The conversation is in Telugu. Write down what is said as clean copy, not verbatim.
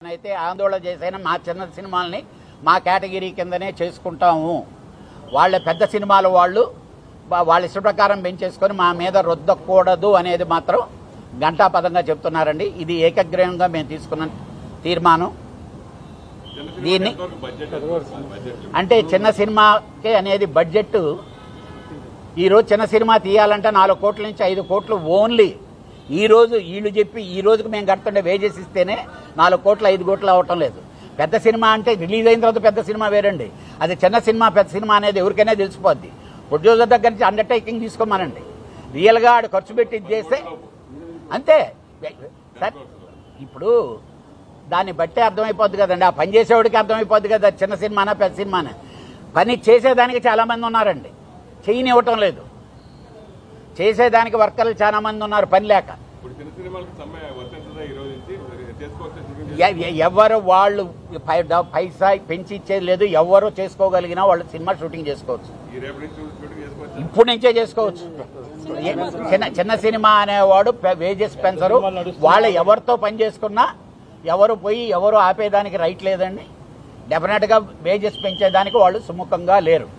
అయితే ఆందోళన చేసైనా మా చిన్న సినిమాల్ని మా కేటగిరీ కిందనే చేసుకుంటాము. వాళ్ళ పెద్ద సినిమాలు వాళ్ళ ఇష్ట ప్రకారం పెంచేసుకొని మా మీద రుద్దకూడదు అనేది మాత్రం ఘంటాపదంగా చెప్తున్నారండి. ఇది ఏకగ్రీవంగా మేము తీసుకున్న తీర్మానం. దీన్ని అంటే చిన్న సినిమాకి అనేది బడ్జెట్ ఈరోజు చిన్న సినిమా తీయాలంటే 4 కోట్ల నుంచి 5 కోట్లు ఓన్లీ ఈరోజు వీళ్ళు చెప్పి ఈ రోజుకి మేము కడుతుండే వేజెస్ ఇస్తేనే 4 కోట్లు 5 కోట్లు అవ్వటం లేదు. పెద్ద సినిమా అంటే రిలీజ్ అయిన తర్వాత పెద్ద సినిమా వేరండి. అది చిన్న సినిమా పెద్ద సినిమా అనేది ఎవరికైనా తెలిసిపోద్ది. ప్రొడ్యూసర్ దగ్గర నుంచి అండర్టేకింగ్ తీసుకోమనండి. రియల్గా ఆడు ఖర్చు పెట్టి చేస్తే అంతే సార్. ఇప్పుడు దాన్ని బట్టే అర్థమైపోద్ది కదండి. ఆ పని చేసేవాడికి అర్థమైపోద్ది కదా చిన్న సినిమానా పెద్ద సినిమానా. పని చేసేదానికి చాలామంది ఉన్నారండి, చేయనివ్వటం లేదు. చేసేదానికి వర్కర్లు చాలా మంది ఉన్నారు పని లేక. ఎవరు వాళ్ళు పైసా పెంచి ఇచ్చేది లేదు. ఎవరు చేసుకోగలిగినా వాళ్ళు సినిమా షూటింగ్ చేసుకోవచ్చు. ఇప్పుడు నుంచే చేసుకోవచ్చు. చిన్న సినిమా అనేవాడు వేజెస్ పెంచరు. వాళ్ళు ఎవరితో పని చేసుకున్నా ఎవరు పోయి ఎవరు ఆపేదానికి రైట్ లేదండి. డెఫినెట్గా వేజెస్ పెంచేదానికి వాళ్ళు సుముఖంగా లేరు.